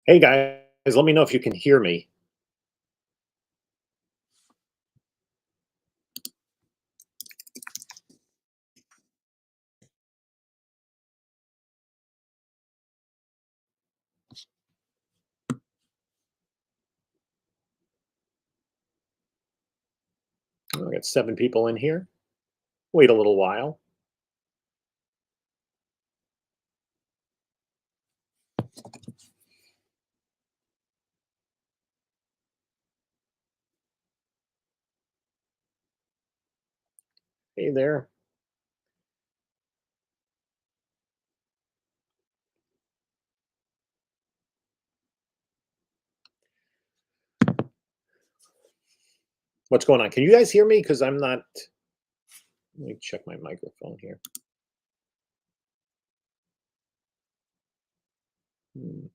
Hey guys, let me know if you can hear me. I got 7 people in here. Wait a little while. Hey there. What's going on? Can you guys hear me? Because I'm not. Let me check my microphone here. Hmm,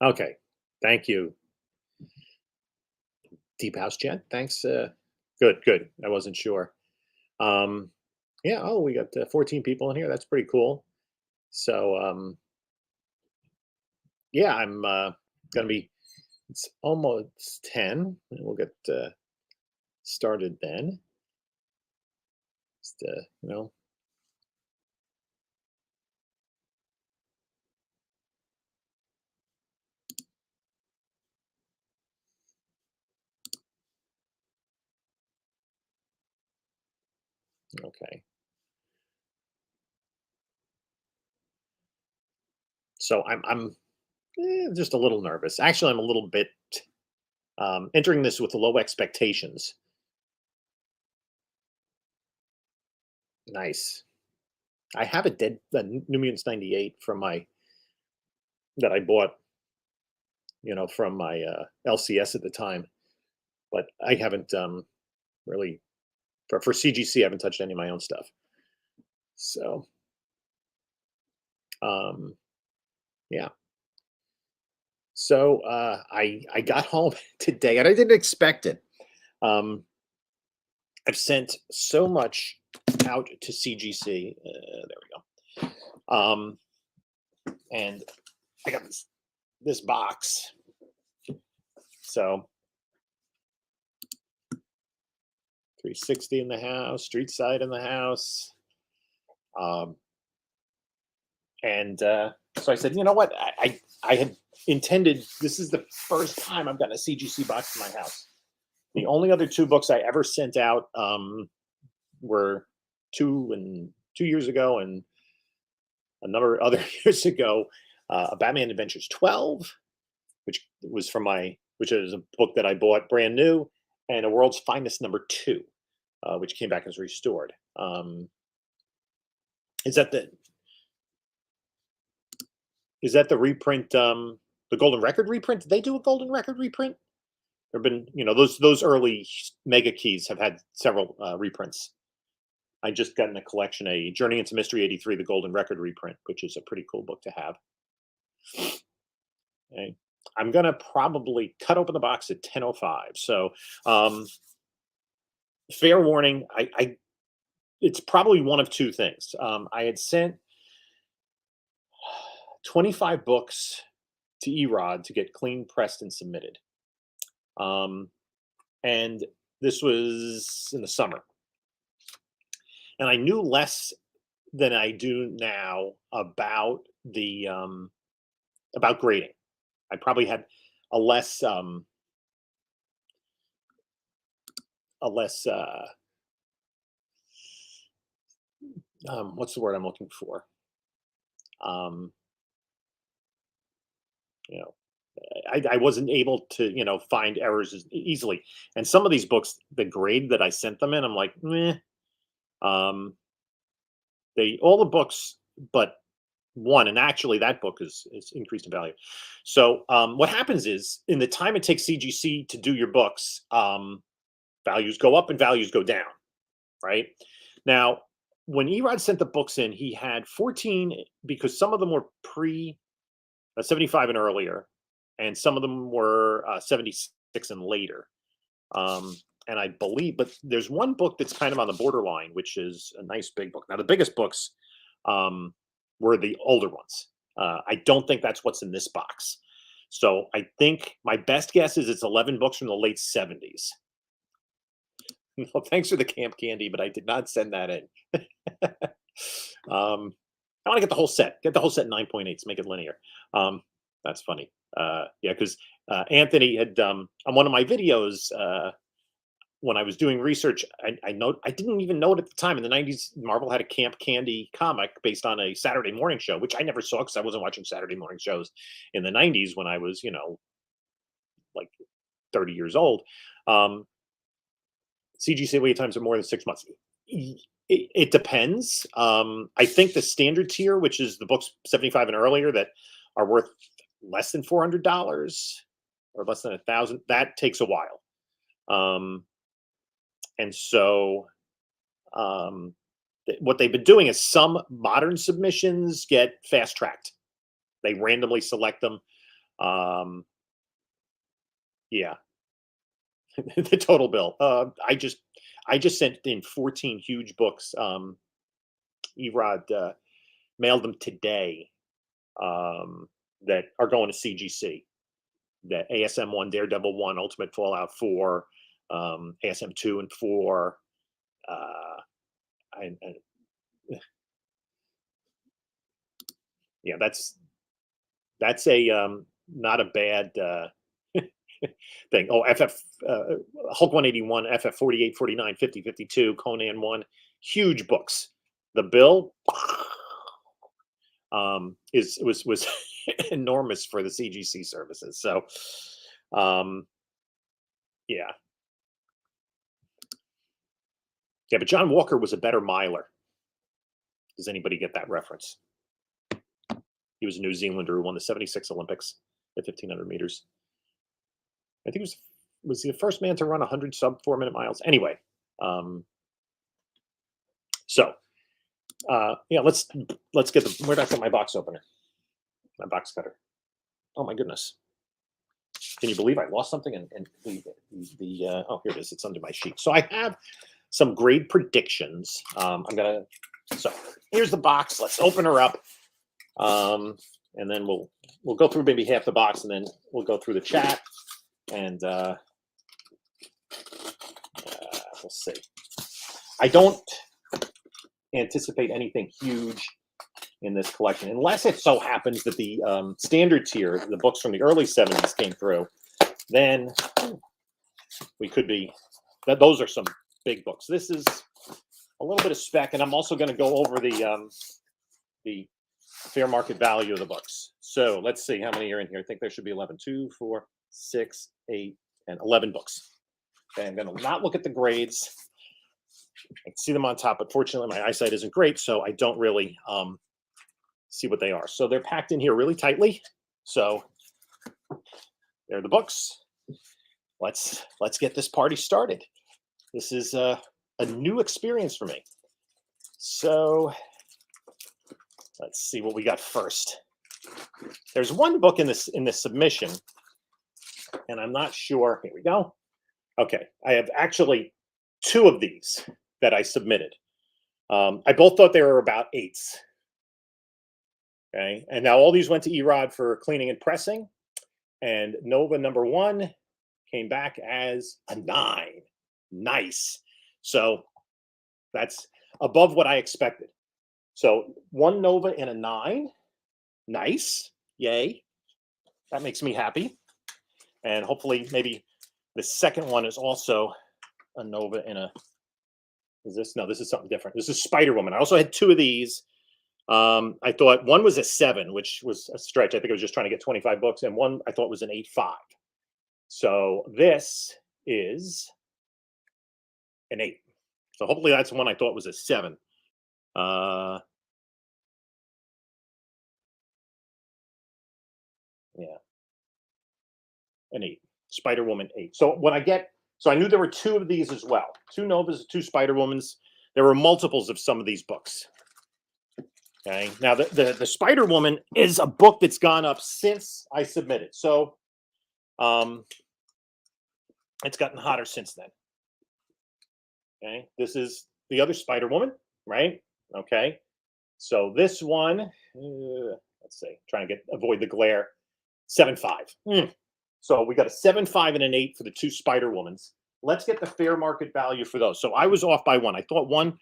Okay. Thank you. Deep House Jen. Thanks. Good, good. I wasn't sure. Um, yeah. Oh, we got 14 people in here. That's pretty cool. So, yeah, I'm going to be. It's almost 10. And we'll get started then. Just, you know, okay. So I'm just a little nervous. Actually, I'm a little bit entering this with low expectations. Nice. I have a New Mutants '98 from my that I bought, from my LCS at the time, but I haven't really for CGC. I haven't touched any of my own stuff. So um, yeah. So I got home today and I didn't expect it. Um, I've sent so much out to CGC. There we go. And I got this box. So 360 in the house, street side in the house. Um, and so I said, you know what? I had intended, this is the first time I've gotten a CGC box in my house. The only other 2 books I ever sent out were 2 years ago and a number of other years ago. A Batman Adventures 12, which is a book that I bought brand new, and A World's Finest #2, which came back as restored. Is that the is that the reprint? The Golden Record reprint? Did they do a Golden Record reprint? There've been, those early mega keys have had several reprints. I just got in a collection, a Journey into Mystery '83, the Golden Record reprint, which is a pretty cool book to have. Okay. I'm gonna probably cut open the box at 10:05. So, fair warning, I it's probably one of 2 things. I had sent 25 books to Erod to get clean pressed and submitted. Um, and this was in the summer. And I knew less than I do now about grading. I probably had a less a less what's the word I'm looking for? Um, you know, I wasn't able to, find errors as easily. And some of these books, the grade that I sent them in, I'm like, meh. Um, they all the books, but one, and actually that book is increased in value. So what happens is, in the time it takes CGC to do your books, values go up and values go down. Right now, when Erod sent the books in, he had 14 because some of them were pre 75 and earlier, and some of them were 76 and later. And I believe, but there's one book that's kind of on the borderline, which is a nice big book. Now, the biggest books were the older ones. I don't think that's what's in this box. So I think my best guess is it's 11 books from the late 70s. Well, thanks for the camp candy, but I did not send that in. I want to get the whole set. Get the whole set 9.8s, make it linear. That's funny. Yeah, because Anthony had on one of my videos when I was doing research, I didn't even know it at the time. In the 90s, Marvel had a Camp Candy comic based on a Saturday morning show, which I never saw because I wasn't watching Saturday morning shows in the 90s when I was, like 30 years old. CGC wait times are more than 6 months. It depends. I think the standard tier, which is the books 75 and earlier that are worth less than $400 or less than $1,000, that takes a while. And so what they've been doing is some modern submissions get fast tracked. They randomly select them. Yeah. The total bill. I just sent in 14 huge books. Erod mailed them today that are going to CGC. The ASM 1, Daredevil 1, Ultimate Fallout 4, ASM 2 and 4. Yeah, that's a not a bad thing. Oh, FF Hulk 181, FF 48, 49, 50, 52, Conan 1, huge books. The bill was enormous for the CGC services. So yeah. Yeah, but John Walker was a better miler. Does anybody get that reference? He was a New Zealander who won the 76 Olympics at 1,500 meters. I think was he the first man to run 100 sub 4-minute miles? Anyway, yeah, let's get where did I put my box opener? My box cutter. Oh my goodness. Can you believe I lost something? And oh, here it is. It's under my sheet. So I have some grade predictions. So here's the box. Let's open her up. And then we'll go through maybe half the box, and then we'll go through the chat, and we'll see. I don't anticipate anything huge in this collection, unless it so happens that the standard tier, the books from the early 70s came through. Then we could be, those are some big books. This is a little bit of spec, and I'm also going to go over the fair market value of the books. So let's see how many are in here. I think there should be 11, 2, 4, 6, 8, and 11 books. Okay, I'm going to not look at the grades. I can see them on top, but fortunately my eyesight isn't great, so I don't really see what they are. So they're packed in here really tightly. So there are the books. Let's get this party started. This is a new experience for me. So let's see what we got first. There's one book in this submission, and I'm not sure. Here we go. Okay, I have actually 2 of these that I submitted. I both thought they were about 8s. Okay, and now all these went to Erod for cleaning and pressing, and Nova number 1 came back as a 9. Nice. So that's above what I expected. So 1 Nova and a 9. Nice. Yay. That makes me happy. And hopefully maybe the second one is also a Nova and a, is this? No, this is something different. This is Spider-Woman. I also had 2 of these. I thought one was a 7, which was a stretch. I think I was just trying to get 25 books. And one I thought was an 8.5. So this is an 8. So hopefully that's one I thought was a 7. Yeah, an 8. Spider-Woman 8. So when I get, so I knew there were 2 of these as well. 2 Novas, 2 Spider-Womans. There were multiples of some of these books. Okay. Now the Spider Woman is a book that's gone up since I submitted. So um, it's gotten hotter since then. Okay. This is the other Spider Woman, right? Okay. So this one, let's see, trying to avoid the glare. 7.5. So we got a 7.5 and an 8 for the two Spider Womans. Let's get the fair market value for those. So I was off by one. I thought one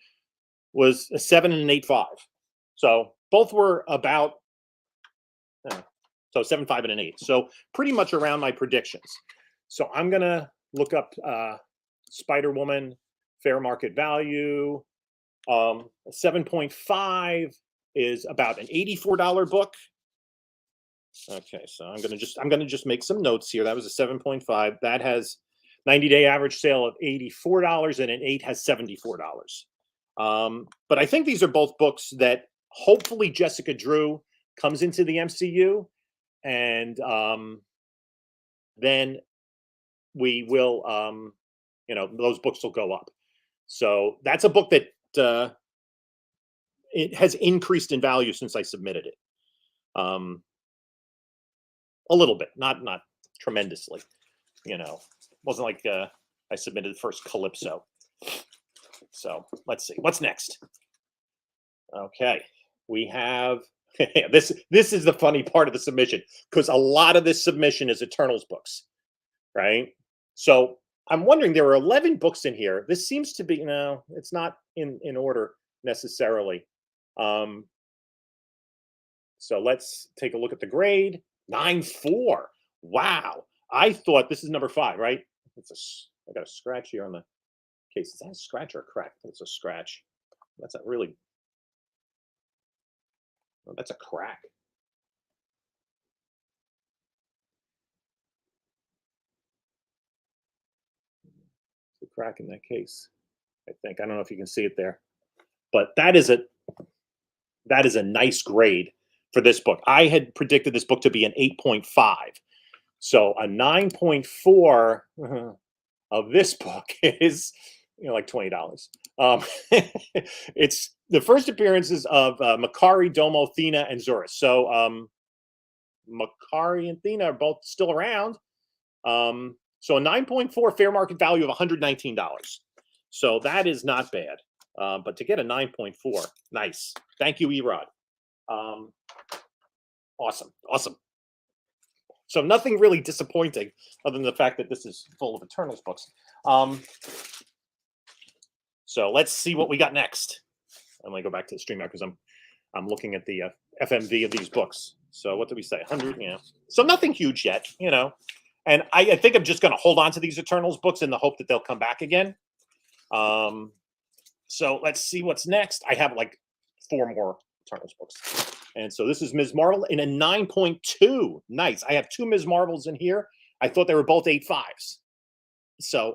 was a 7 and an 8.5. So both were about so 7.5 and an 8. So pretty much around my predictions. So I'm gonna look up Spider Woman fair market value. 7.5 is about an $84 book. Okay, so I'm gonna just make some notes here. That was a 7.5. That has 90-day average sale of $84, and an 8 has $74. But I think these are both books that hopefully Jessica Drew comes into the MCU, and then we will, those books will go up. So that's a book that it has increased in value since I submitted it. A little bit, not tremendously. Wasn't like I submitted the first Calypso. So let's see what's next. Okay, we have this. This is the funny part of the submission, because a lot of this submission is Eternals books, right? So I'm wondering, there are 11 books in here. This seems to be, no, it's not in order necessarily. So let's take a look at the grade. 9.4. Wow. I thought this is number 5, right? I got a scratch here on the case. Is that a scratch or a crack? It's a scratch. That's a really, oh, that's a crack. It's a crack in that case, I think. I don't know if you can see it there, but that is a nice grade for this book. I had predicted this book to be an 8.5. So a 9.4 of this book is, like $20. It's the first appearances of Makari, Domo, Thena, and Zurus. So Makari and Thena are both still around. So a 9.4 fair market value of $119. So that is not bad. But to get a 9.4, nice. Thank you, Erod. Awesome. So nothing really disappointing other than the fact that this is full of Eternals books. So let's see what we got next. I'm gonna go back to the stream now because I'm looking at the FMV of these books. So what did we say? 100, yeah. So nothing huge yet, And I think I'm just gonna hold on to these Eternals books in the hope that they'll come back again. So let's see what's next. I have like 4 more Eternals books. And so this is Ms. Marvel in a 9.2. Nice. I have 2 Ms. Marvels in here. I thought they were both 8.5s. So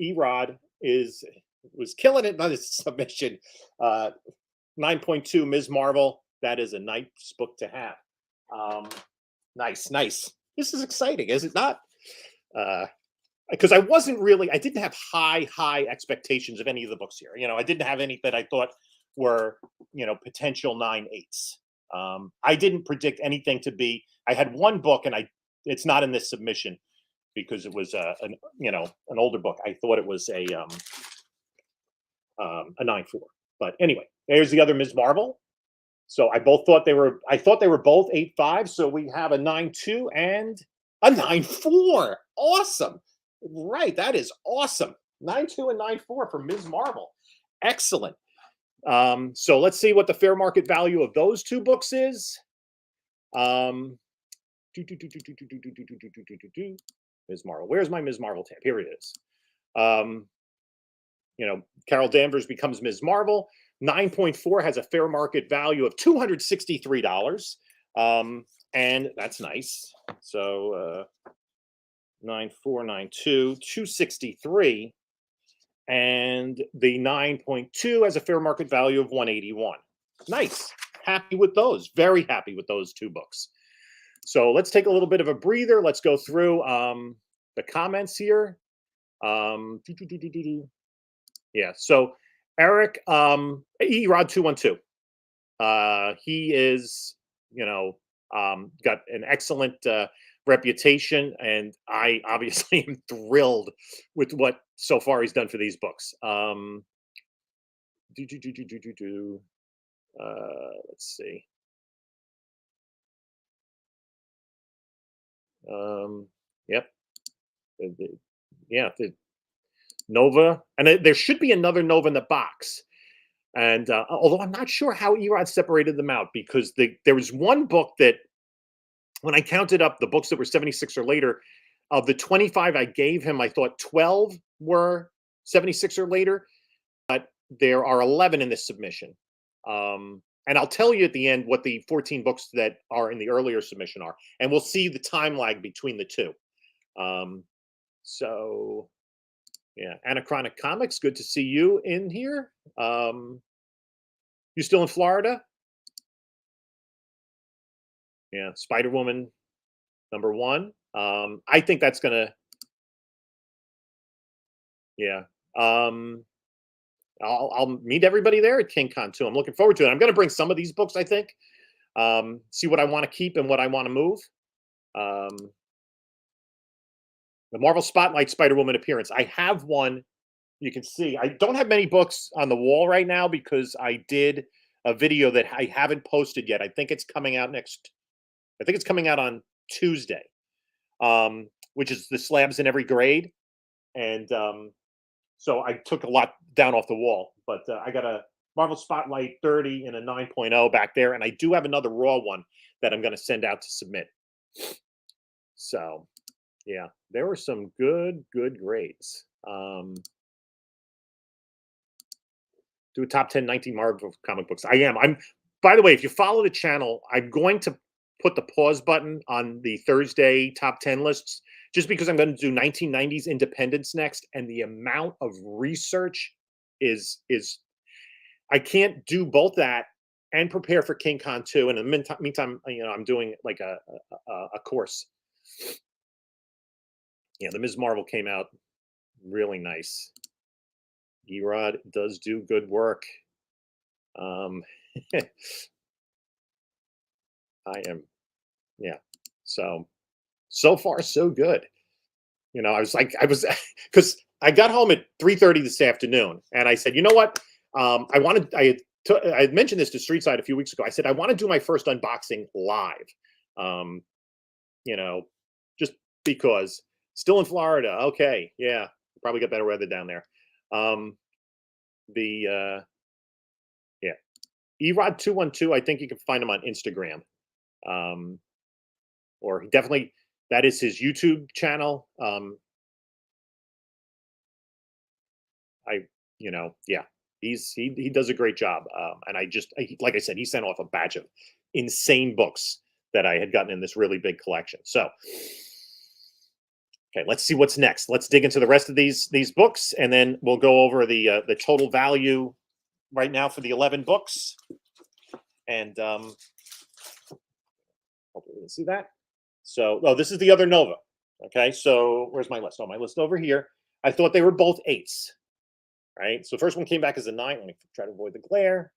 Erod was killing it on his submission. 9.2 Ms. Marvel. That is a nice book to have. Nice. This is exciting, is it not? Because I didn't have high expectations of any of the books here. I didn't have any that I thought were, potential 9.8s. I didn't predict anything to be. I had one book, and it's not in this submission because it was an older book. I thought it was a 9.4. But anyway, there's the other Ms. Marvel. So I thought they were both 8.5. So we have a 9.2 and a 9.4. Awesome. Right. That is awesome. 9.2 and 9.4 for Ms. Marvel. Excellent. So let's see what the fair market value of those 2 books is. Ms. Marvel. Where's my Ms. Marvel tab? Here it is. Carol Danvers becomes Ms. Marvel. 9.4 has a fair market value of $263. And that's nice. So 9492, 263. And the 9.2 has a fair market value of 181. Nice. Happy with those. Very happy with those 2 books. So let's take a little bit of a breather. Let's go through the comments here. Yeah. So Eric, Erod212. He is, you know, got an excellent reputation, and I obviously am thrilled with what so far he's done for these books. Do, do, do, do, do, do, do. Let's see. Yep. Yeah, the Nova, and there should be another Nova in the box. And although I'm not sure how Erod separated them out, because there was one book that, when I counted up the books that were 76 or later, of the 25 I gave him, I thought 12 were 76 or later. There are 11 in this submission. And I'll tell you at the end what the 14 books that are in the earlier submission are. And we'll see the time lag between the two. So, yeah, Anachronic Comics, good to see you in here. You still in Florida? Yeah, Spider Woman #1. I think that's gonna, yeah. I'll meet everybody there at KingCon too. I'm looking forward to it. I'm gonna bring some of these books, I think. See what I want to keep and what I want to move. Um, the Marvel Spotlight Spider Woman appearance. I have one. You can see I don't have many books on the wall right now because I did a video that I haven't posted yet. I think it's coming out next. I think it's coming out on Tuesday, which is the slabs in every grade. And so I took a lot down off the wall. But I got a Marvel Spotlight 30 and a 9.0 back there. And I do have another raw one that I'm going to send out to submit. So, yeah, there were some good grades. Do a top 10 19 Marvel comic books. I'm, by the way, if you follow the channel, I'm going to put the pause button on the Thursday top 10 lists, just because I'm going to do 1990s independence next, and the amount of research is I can't do both that and prepare for King Con 2. And in the meantime, I'm doing like a course. Yeah, the Ms. Marvel came out really nice. Erod does do good work. I am, yeah. So far so good. I was because I got home at 3:30 this afternoon, and I said, you know what? I had mentioned this to Streetside a few weeks ago. I said I want to do my first unboxing live. Um, just because still in Florida. Okay, yeah, probably got better weather down there. Yeah, Erod212. I think you can find him on Instagram. Or definitely, that is his YouTube channel. Yeah, he does a great job. And like I said, he sent off a batch of insane books that I had gotten in this really big collection. So, okay, let's see what's next. Let's dig into the rest of these books, and then we'll go over the total value right now for the 11 books. And hopefully you can see that. So, this is the other Nova. Okay, so where's my list? Oh, my list over here. I thought they were both 8s. Right, so the first one came back as a 9. Let me try to avoid the glare.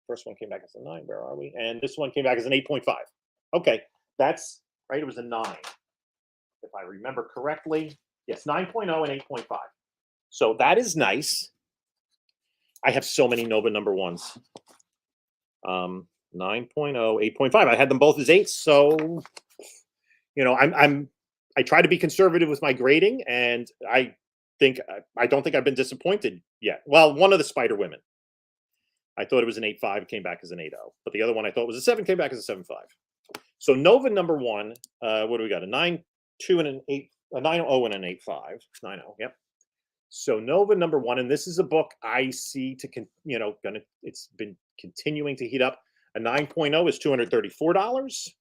First one came back as a 9. Where are we? And this one came back as an 8.5. Okay, that's right. It was a 9, if I remember correctly. Yes, 9.0 and 8.5. So that is nice. I have so many Nova #1s. 9.0, 8.5. I had them both as 8s. So, I try to be conservative with my grading, and I don't think I've been disappointed yet. Well, one of the Spider Women, I thought it was an 8.5, came back as an 8.0. But the other one I thought was a 7, came back as a 7.5. So Nova #1, what do we got? A 9.2 and an 8, a 9.0 and an 8.5. 9.0, yep. So Nova #1, and this is a book I see it's been continuing to heat up. A 9.0 is $234.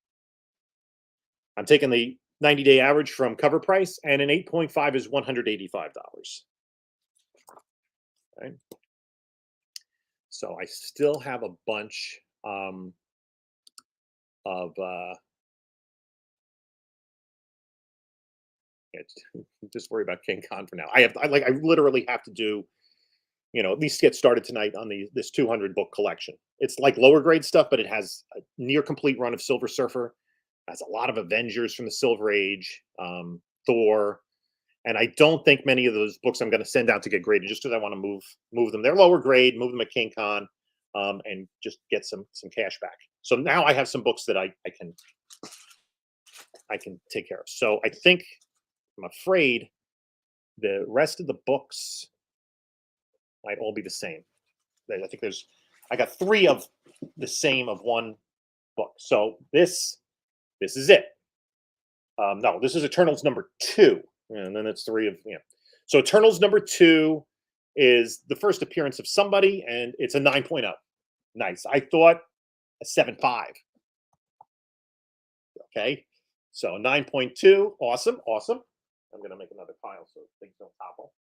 I'm taking the 90-day average from cover price, and an 8.5 is $185. Right. So I still have a bunch of just worry about King Khan for now. I literally have to do at least get started tonight on this 200 book collection. It's like lower grade stuff, but it has a near complete run of Silver Surfer, has a lot of Avengers from the Silver Age, Thor, and I don't think many of those books I'm going to send out to get graded, just because I want to move them. They're lower grade, move them at King Con, and just get some cash back. So now I have some books that I can take care of. So I'm afraid the rest of the books might all be the same. I think I got 3 of the same of one book. So this is it. No, this is Eternals number 2, and then it's 3 of So Eternals number 2 is the first appearance of somebody, and it's a 9.0. Nice. I thought a 7.5. Okay, so 9.2. Awesome. I'm going to make another pile so things don't topple.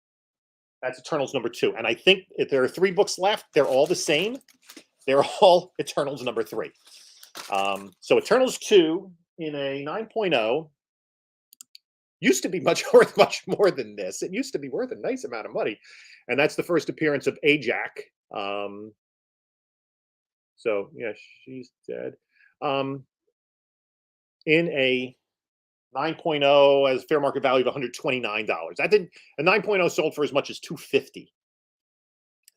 That's Eternals number 2. And I think if there are 3 books left, they're all the same. They're all Eternals number 3. So Eternals 2 in a 9.0 used to be worth much more than this. It used to be worth a nice amount of money. And that's the first appearance of Ajak. So, yeah, she's dead. In a 9.0 as fair market value of $129. A 9.0 sold for as much as $250.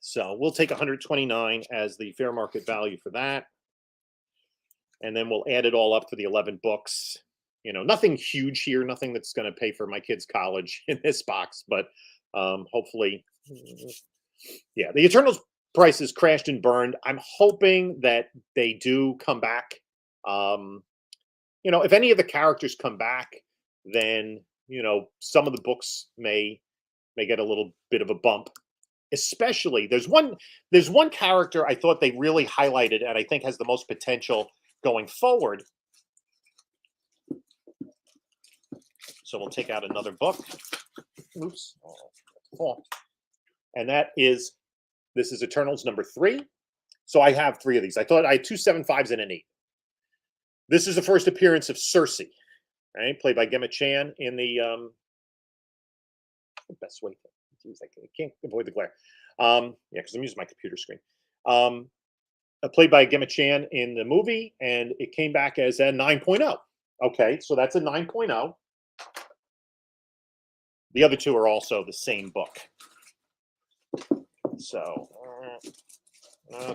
So we'll take $129 as the fair market value for that. And then we'll add it all up for the 11 books. Nothing huge here, nothing that's going to pay for my kids' college in this box, but hopefully, yeah, the Eternals prices crashed and burned. I'm hoping that they do come back. If any of the characters come back, then some of the books may get a little bit of a bump. Especially there's one character I thought they really highlighted and I think has the most potential going forward. So we'll take out another book. Oops. Oh, and this is Eternals number 3. So I have 3 of these. I thought I had 2 7.5s and an 8. This is the first appearance of Cersei, right? Played by Gemma Chan in the best way to use. I can't avoid the glare. Yeah, because I'm using my computer screen. Played by Gemma Chan in the movie, and it came back as a 9.0. Okay, so that's a 9.0. The other 2 are also the same book. So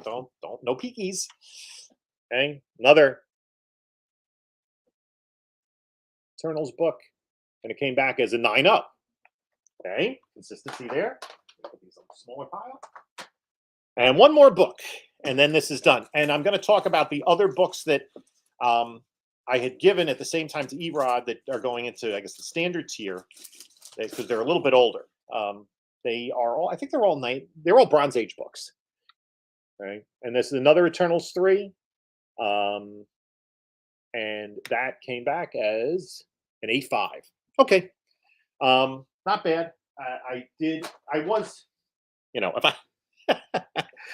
don't no peekies. Okay, another Eternals book, and it came back as a 9.0. Okay, consistency there. Put these on a smaller pile. And one more book, and then this is done. And I'm going to talk about the other books that I had given at the same time to Erod that are going into, I guess, the standard tier, because they're a little bit older. They are all, I think they're all Bronze Age books. Okay, and this is another Eternals 3. And that came back as an 8.5. Okay. Not bad. If I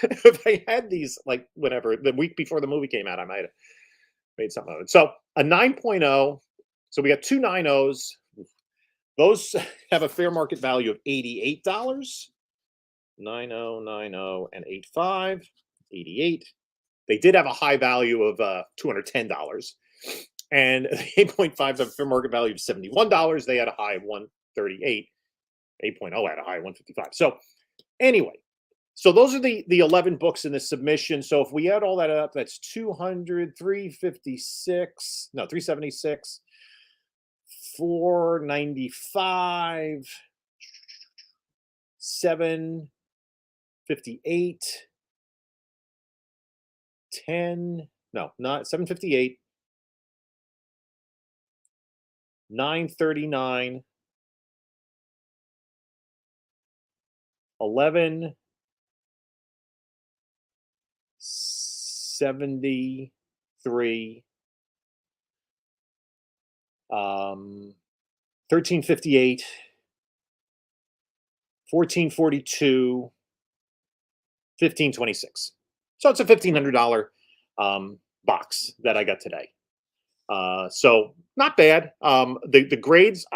if I had these like whenever the week before the movie came out, I might have made something of it. So a 9.0. So we got 2 9.0s. Those have a fair market value of $88. 9.0, 9.0, and 8.5. 88. They did have a high value of $210. And 8.5 have a fair market value of $71. They had a high of $138. 8.0 had a high of $155. So anyway, so those are the 11 books in the submission. So if we add all that up, that's 200, 356, no, 376, 495, 758, 10, no, not 758, 939, 1173, 1358, 1442, 1526. So it's a $1,500 box that I got today. So not bad. The grades,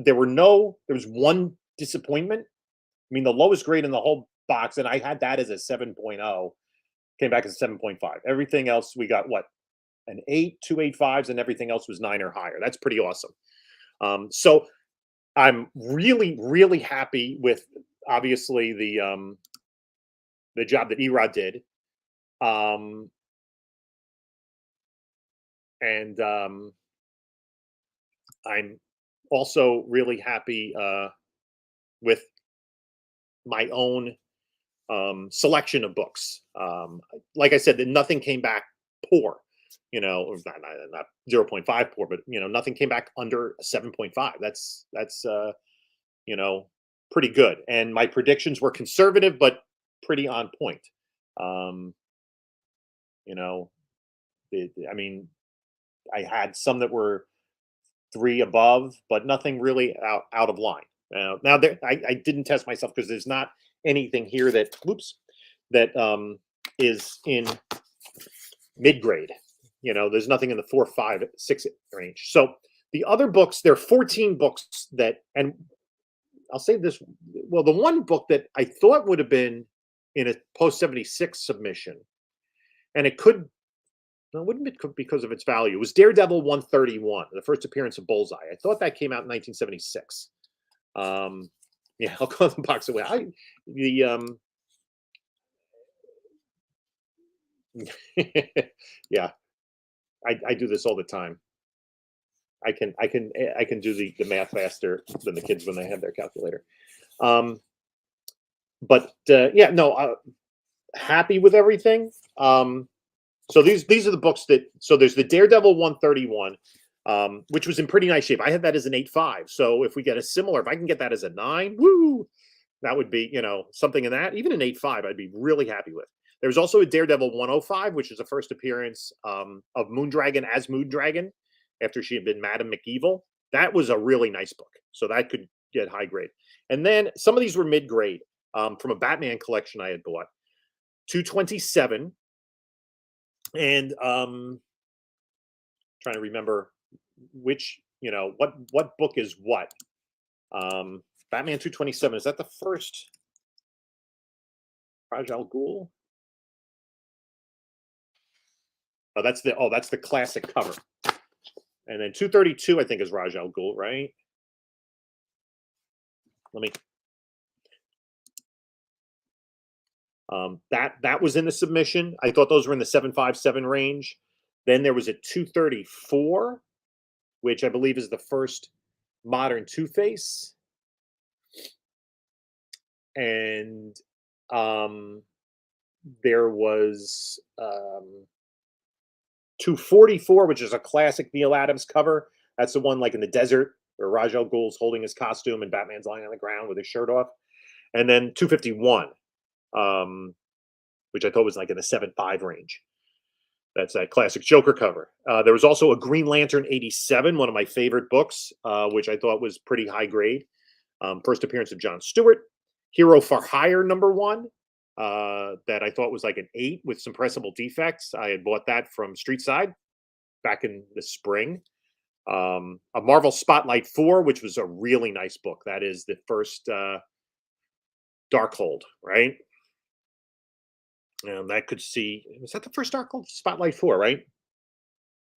there was one disappointment. I mean, the lowest grade in the whole box, and I had that as a 7.0, came back as a 7.5. Everything else we got what? An 8, 2.85s, and everything else was 9 or higher. That's pretty awesome. So I'm really, really happy with obviously the job that Erod did. And I'm also really happy with my own selection of books. Like I said, that nothing came back poor, or not 0.5 poor, but nothing came back under a 7.5. That's you know pretty good. And my predictions were conservative, but pretty on point. Um, you know, I mean, I had some that were 3 above, but nothing really out of line. Now there, I didn't test myself because there's not anything here that that is in mid grade. There's nothing in the 4, 5, 6 range. So the other books, there are 14 books that, and I'll say this. Well, the one book that I thought would have been in a post 76 submission, and it could, no, it wouldn't be because of its value. It was Daredevil 131, the first appearance of Bullseye. I thought that came out in 1976. Yeah, I'll call the box away. Yeah, I do this all the time. I can do the math faster than the kids when they have their calculator. But yeah, no, happy with everything. So these are the books that. So there's the Daredevil 131, which was in pretty nice shape. I had that as an 8.5. So if we get a similar, if I can get that as a 9, woo, that would be something in that. Even an 8.5, I'd be really happy with. There's also a Daredevil 105, which is the first appearance of Moondragon as Moondragon after she had been Madam McEvil. That was a really nice book. So that could get high grade. And then some of these were mid grade from a Batman collection I had bought. 227. And trying to remember which, what book is what. Batman 227, is that the first Raj Al Ghul? Oh, that's the classic cover. And then 232, I think, is Raj Al Ghul, right? Let me. That was in the submission. I thought those were in the 757 range. Then there was a 234, which I believe is the first modern Two-Face. And there was 244, which is a classic Neil Adams cover. That's the one like in the desert where Raj Al Ghul's holding his costume and Batman's lying on the ground with his shirt off. And then 251, which I thought was like in the 7.5 range. That's that classic Joker cover. There was also a Green Lantern 87, one of my favorite books, which I thought was pretty high grade. First appearance of John Stewart. Hero for Hire #1, that I thought was like an 8 with some pressable defects. I had bought that from Street Side back in the spring. A Marvel Spotlight 4, which was a really nice book. That is the first Darkhold, right? And that could see, was that the first Darkhold? Spotlight 4, right?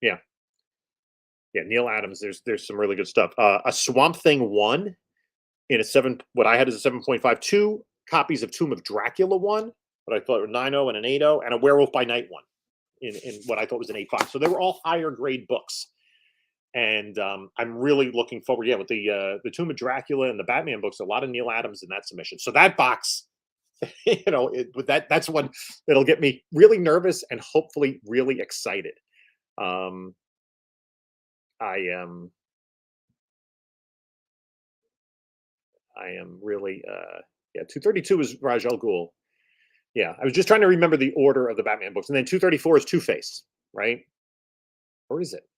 Yeah. Yeah, Neil Adams. There's some really good stuff. A Swamp Thing 1 in a 7, what I had is a 7.5. 2 copies of Tomb of Dracula 1, what I thought were 9.0 and an 8.0, and a Werewolf by Night 1 in what I thought was an 8.5. So they were all higher grade books. And I'm really looking forward, with the Tomb of Dracula and the Batman books, a lot of Neil Adams in that submission. So that box, that's one that'll get me really nervous and hopefully really excited. I am really 232 is Raj Al Ghul. Yeah, I was just trying to remember the order of the Batman books. And then 234 is Two-Face, right? Or is it?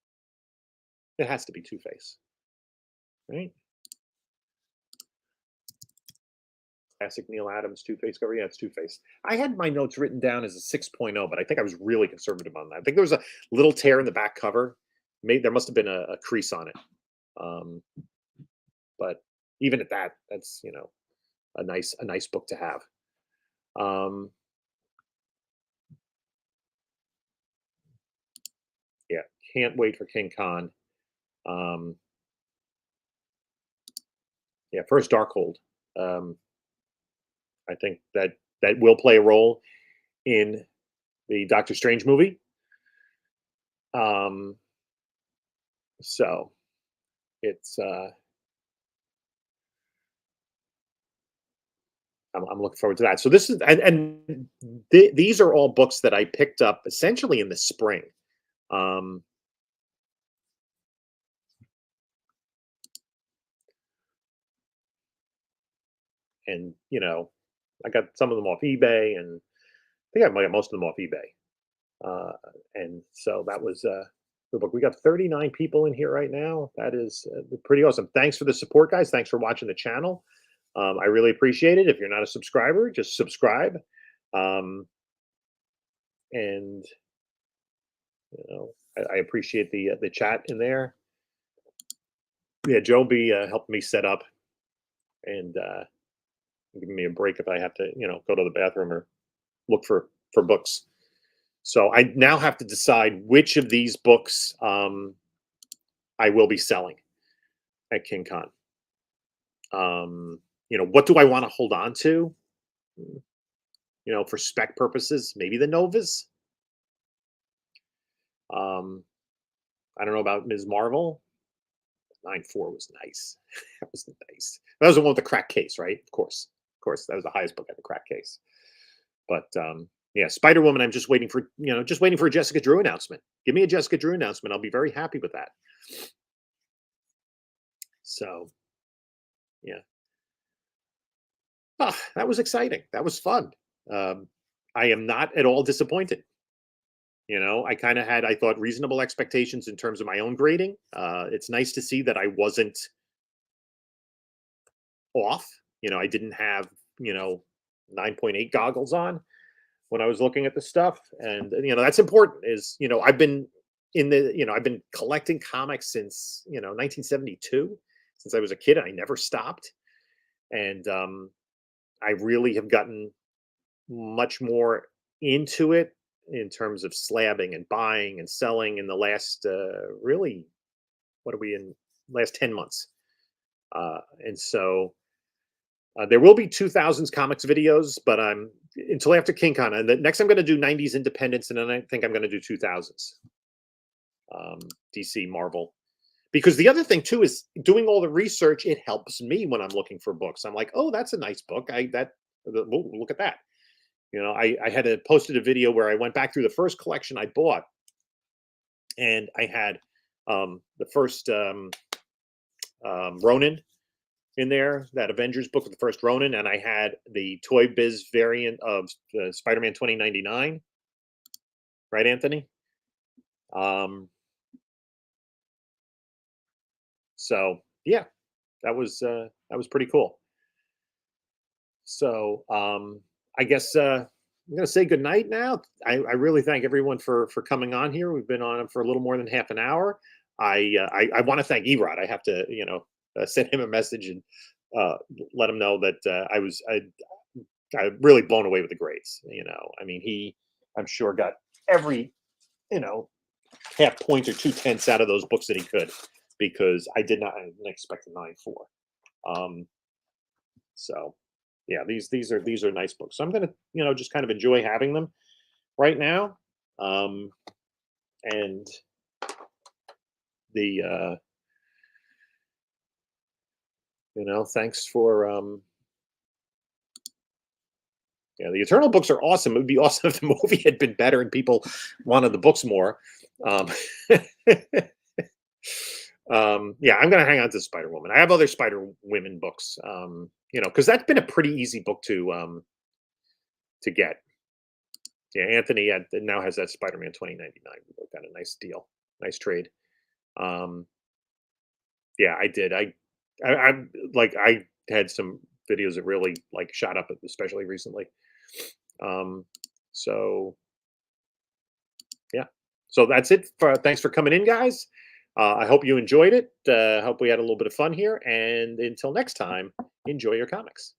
It has to be Two-Face, right? Classic Neil Adams Two-Face cover. Yeah, it's Two-Face. I had my notes written down as a 6.0, but I think I was really conservative on that. I think there was a little tear in the back cover. There must have been a crease on it. But even at that, that's a nice book to have. Um, yeah, can't wait for King Khan. Um, yeah, first Darkhold. Um, I think that will play a role in the Doctor Strange movie. Um, so it's I'm looking forward to that. So this is these are all books that I picked up essentially in the spring. Um, and I got some of them off eBay, and I think I might got most of them off eBay. And so that was the book. We got 39 people in here right now. That is pretty awesome. Thanks for the support, guys. Thanks for watching the channel. I really appreciate it. If you're not a subscriber, just subscribe. Um, and I appreciate the chat in there. Yeah, Joe be helping me set up and giving me a break if I have to, go to the bathroom or look for books. So I now have to decide which of these books I will be selling at King Con. What do I want to hold on to? For spec purposes, maybe the Novas. Um, I don't know about Ms. Marvel. 9.4 was nice. That was nice. That was the one with the crack case, right? Of course, that was the highest book at the crack case. But yeah, Spider Woman. I'm just waiting for a Jessica Drew announcement. Give me a Jessica Drew announcement. I'll be very happy with that. So, yeah. That was exciting. That was fun. I am not at all disappointed. I kind of had, I thought, reasonable expectations in terms of my own grading. It's nice to see that I wasn't off. I didn't have, 9.8 goggles on when I was looking at the stuff. And, that's important is, I've been collecting comics since, 1972, since I was a kid, and I never stopped. And I really have gotten much more into it in terms of slabbing and buying and selling in the last really, what are we in, last 10 months. And so there will be 2000s comics videos, but I'm until after King Con. And the next I'm going to do 90s independence, and then I think I'm going to do 2000s DC Marvel. Because the other thing too is doing all the research. It helps me when I'm looking for books. I'm like, oh, that's a nice book. Look at that. I had posted a video where I went back through the first collection I bought, and I had the first Ronin in there, that Avengers book with the first Ronin, and I had the Toy Biz variant of Spider-Man 2099. Right, Anthony? So yeah, that was pretty cool. So I guess I'm gonna say good night now. I really thank everyone for coming on here. We've been on for a little more than half an hour. I want to thank Erod. I have to send him a message and let him know that I really blown away with the grades. I mean, I'm sure got every half point or 2/10 out of those books that he could, because I didn't expect a 9.4. So yeah, these are nice books. So I'm gonna just kind of enjoy having them right now. And the thanks for the Eternal books are awesome. It would be awesome if the movie had been better and people wanted the books more. Yeah, I'm gonna hang on to Spider Woman. I have other Spider Women books, because that's been a pretty easy book to get. Yeah, Anthony now has that Spider-Man 2099. We got a nice deal, nice trade. Yeah, I did. I had some videos that really shot up, especially recently. So yeah, so that's it. Thanks for coming in, guys. I hope you enjoyed it. Hope we had a little bit of fun here. And until next time, enjoy your comics.